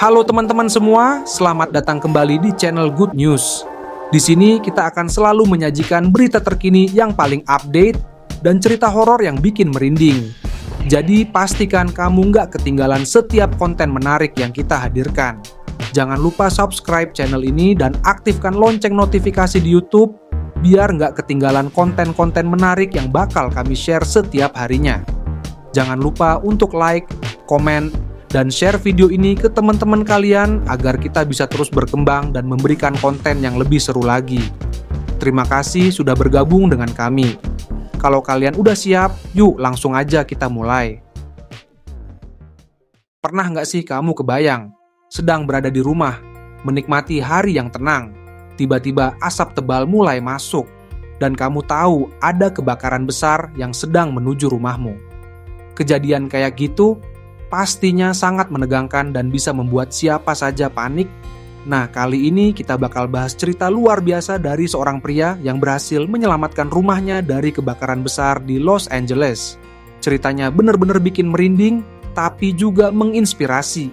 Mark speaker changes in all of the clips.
Speaker 1: Halo teman-teman semua, selamat datang kembali di channel Good News. Di sini kita akan selalu menyajikan berita terkini yang paling update dan cerita horor yang bikin merinding. Jadi pastikan kamu nggak ketinggalan setiap konten menarik yang kita hadirkan. Jangan lupa subscribe channel ini dan aktifkan lonceng notifikasi di YouTube biar nggak ketinggalan konten-konten menarik yang bakal kami share setiap harinya. Jangan lupa untuk like, komen, dan share video ini ke teman-teman kalian agar kita bisa terus berkembang dan memberikan konten yang lebih seru lagi. Terima kasih sudah bergabung dengan kami. Kalau kalian udah siap, yuk langsung aja kita mulai. Pernah nggak sih kamu kebayang, sedang berada di rumah, menikmati hari yang tenang, tiba-tiba asap tebal mulai masuk, dan kamu tahu ada kebakaran besar yang sedang menuju rumahmu. Kejadian kayak gitu pastinya sangat menegangkan dan bisa membuat siapa saja panik. Nah, kali ini kita bakal bahas cerita luar biasa dari seorang pria yang berhasil menyelamatkan rumahnya dari kebakaran besar di Los Angeles. Ceritanya bener-bener bikin merinding, tapi juga menginspirasi.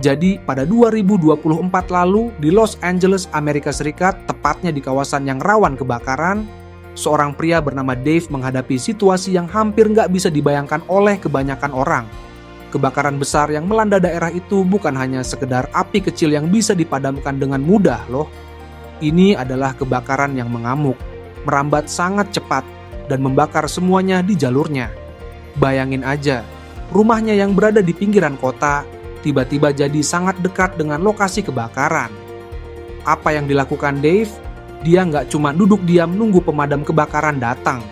Speaker 1: Jadi, pada 2024 lalu, di Los Angeles, Amerika Serikat, tepatnya di kawasan yang rawan kebakaran, seorang pria bernama Dave menghadapi situasi yang hampir nggak bisa dibayangkan oleh kebanyakan orang. Kebakaran besar yang melanda daerah itu bukan hanya sekedar api kecil yang bisa dipadamkan dengan mudah loh. Ini adalah kebakaran yang mengamuk, merambat sangat cepat, dan membakar semuanya di jalurnya. Bayangin aja, rumahnya yang berada di pinggiran kota, tiba-tiba jadi sangat dekat dengan lokasi kebakaran. Apa yang dilakukan Dave? Dia nggak cuma duduk diam nunggu pemadam kebakaran datang.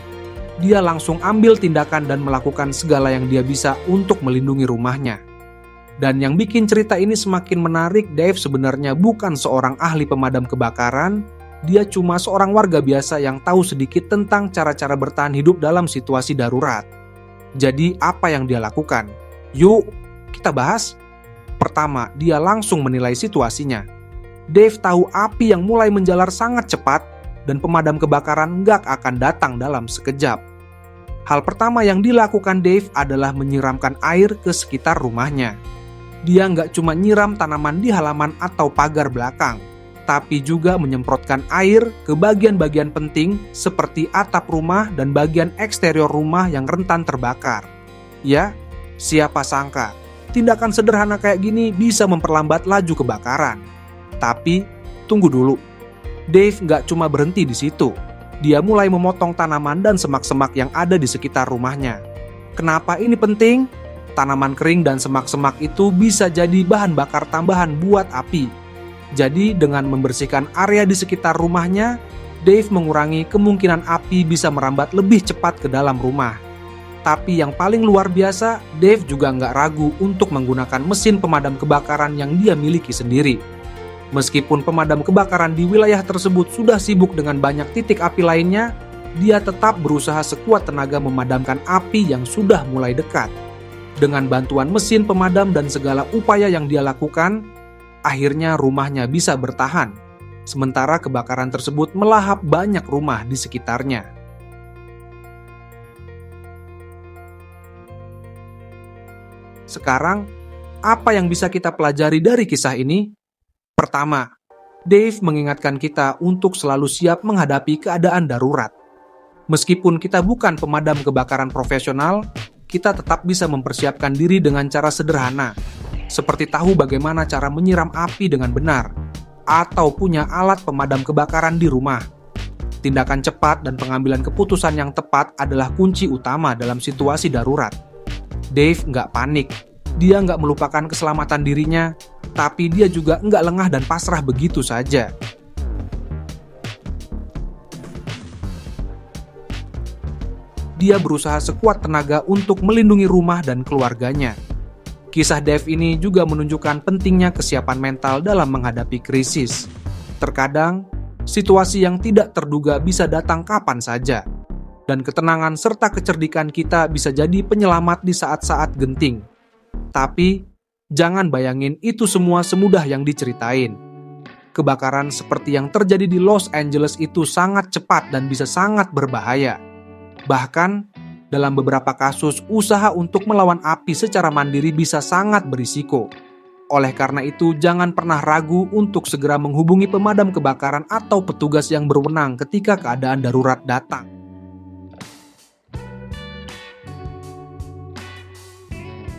Speaker 1: Dia langsung ambil tindakan dan melakukan segala yang dia bisa untuk melindungi rumahnya. Dan yang bikin cerita ini semakin menarik, Dave sebenarnya bukan seorang ahli pemadam kebakaran. Dia cuma seorang warga biasa yang tahu sedikit tentang cara-cara bertahan hidup dalam situasi darurat. Jadi apa yang dia lakukan? Yuk, kita bahas. Pertama, dia langsung menilai situasinya. Dave tahu api yang mulai menjalar sangat cepat dan pemadam kebakaran nggak akan datang dalam sekejap. Hal pertama yang dilakukan Dave adalah menyiramkan air ke sekitar rumahnya. Dia nggak cuma nyiram tanaman di halaman atau pagar belakang, tapi juga menyemprotkan air ke bagian-bagian penting seperti atap rumah dan bagian eksterior rumah yang rentan terbakar. Ya, siapa sangka, tindakan sederhana kayak gini bisa memperlambat laju kebakaran. Tapi, tunggu dulu. Dave nggak cuma berhenti di situ. Dia mulai memotong tanaman dan semak-semak yang ada di sekitar rumahnya. Kenapa ini penting? Tanaman kering dan semak-semak itu bisa jadi bahan bakar tambahan buat api. Jadi, dengan membersihkan area di sekitar rumahnya, Dave mengurangi kemungkinan api bisa merambat lebih cepat ke dalam rumah. Tapi yang paling luar biasa, Dave juga nggak ragu untuk menggunakan mesin pemadam kebakaran yang dia miliki sendiri. Meskipun pemadam kebakaran di wilayah tersebut sudah sibuk dengan banyak titik api lainnya, dia tetap berusaha sekuat tenaga memadamkan api yang sudah mulai dekat. Dengan bantuan mesin pemadam dan segala upaya yang dia lakukan, akhirnya rumahnya bisa bertahan, sementara kebakaran tersebut melahap banyak rumah di sekitarnya. Sekarang, apa yang bisa kita pelajari dari kisah ini? Pertama, Dave mengingatkan kita untuk selalu siap menghadapi keadaan darurat. Meskipun kita bukan pemadam kebakaran profesional, kita tetap bisa mempersiapkan diri dengan cara sederhana, seperti tahu bagaimana cara menyiram api dengan benar, atau punya alat pemadam kebakaran di rumah. Tindakan cepat dan pengambilan keputusan yang tepat adalah kunci utama dalam situasi darurat. Dave nggak panik, dia nggak melupakan keselamatan dirinya, tapi dia juga nggak lengah dan pasrah begitu saja. Dia berusaha sekuat tenaga untuk melindungi rumah dan keluarganya. Kisah Dave ini juga menunjukkan pentingnya kesiapan mental dalam menghadapi krisis. Terkadang, situasi yang tidak terduga bisa datang kapan saja. Dan ketenangan serta kecerdikan kita bisa jadi penyelamat di saat-saat genting. Tapi, jangan bayangin itu semua semudah yang diceritain. Kebakaran seperti yang terjadi di Los Angeles itu sangat cepat dan bisa sangat berbahaya. Bahkan, Dalam beberapa kasus, usaha untuk melawan api secara mandiri bisa sangat berisiko. Oleh karena itu, jangan pernah ragu untuk segera menghubungi pemadam kebakaran atau petugas yang berwenang ketika keadaan darurat datang.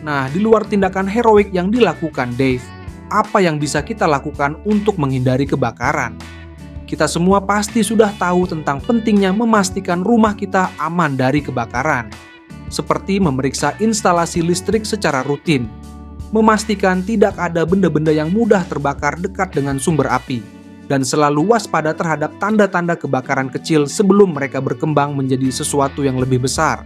Speaker 1: Nah, di luar tindakan heroik yang dilakukan Dave, apa yang bisa kita lakukan untuk menghindari kebakaran? Kita semua pasti sudah tahu tentang pentingnya memastikan rumah kita aman dari kebakaran, seperti memeriksa instalasi listrik secara rutin, memastikan tidak ada benda-benda yang mudah terbakar dekat dengan sumber api, dan selalu waspada terhadap tanda-tanda kebakaran kecil sebelum mereka berkembang menjadi sesuatu yang lebih besar.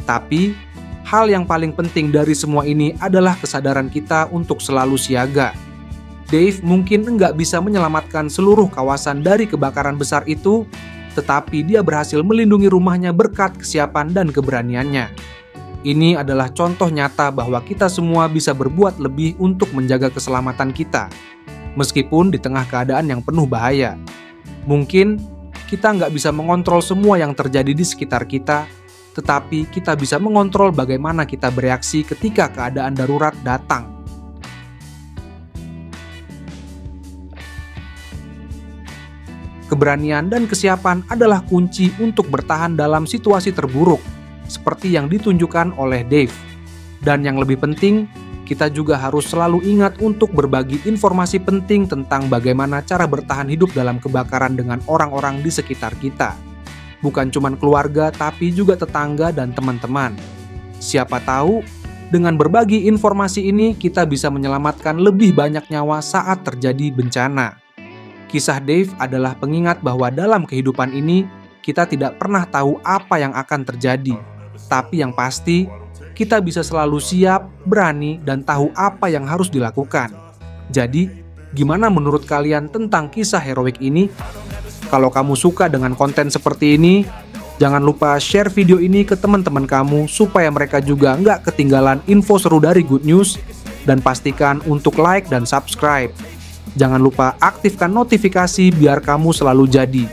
Speaker 1: Tapi, hal yang paling penting dari semua ini adalah kesadaran kita untuk selalu siaga. Dave mungkin nggak bisa menyelamatkan seluruh kawasan dari kebakaran besar itu, tetapi dia berhasil melindungi rumahnya berkat kesiapan dan keberaniannya. Ini adalah contoh nyata bahwa kita semua bisa berbuat lebih untuk menjaga keselamatan kita, meskipun di tengah keadaan yang penuh bahaya. Mungkin kita nggak bisa mengontrol semua yang terjadi di sekitar kita, tetapi kita bisa mengontrol bagaimana kita bereaksi ketika keadaan darurat datang. Keberanian dan kesiapan adalah kunci untuk bertahan dalam situasi terburuk, seperti yang ditunjukkan oleh Dave. Dan yang lebih penting, kita juga harus selalu ingat untuk berbagi informasi penting tentang bagaimana cara bertahan hidup dalam kebakaran dengan orang-orang di sekitar kita. Bukan cuma keluarga, tapi juga tetangga dan teman-teman. Siapa tahu, dengan berbagi informasi ini, kita bisa menyelamatkan lebih banyak nyawa saat terjadi bencana. Kisah Dave adalah pengingat bahwa dalam kehidupan ini, kita tidak pernah tahu apa yang akan terjadi. Tapi yang pasti, kita bisa selalu siap, berani, dan tahu apa yang harus dilakukan. Jadi, gimana menurut kalian tentang kisah heroik ini? Kalau kamu suka dengan konten seperti ini, jangan lupa share video ini ke teman-teman kamu supaya mereka juga nggak ketinggalan info seru dari Good News, dan pastikan untuk like dan subscribe. Jangan lupa aktifkan notifikasi biar kamu selalu jadi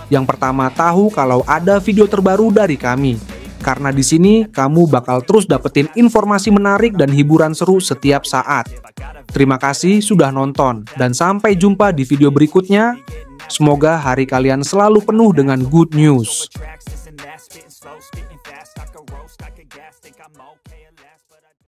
Speaker 1: yang pertama tahu kalau ada video terbaru dari kami. Karena di sini kamu bakal terus dapetin informasi menarik dan hiburan seru setiap saat. Terima kasih sudah nonton dan sampai jumpa di video berikutnya. Semoga hari kalian selalu penuh dengan good news.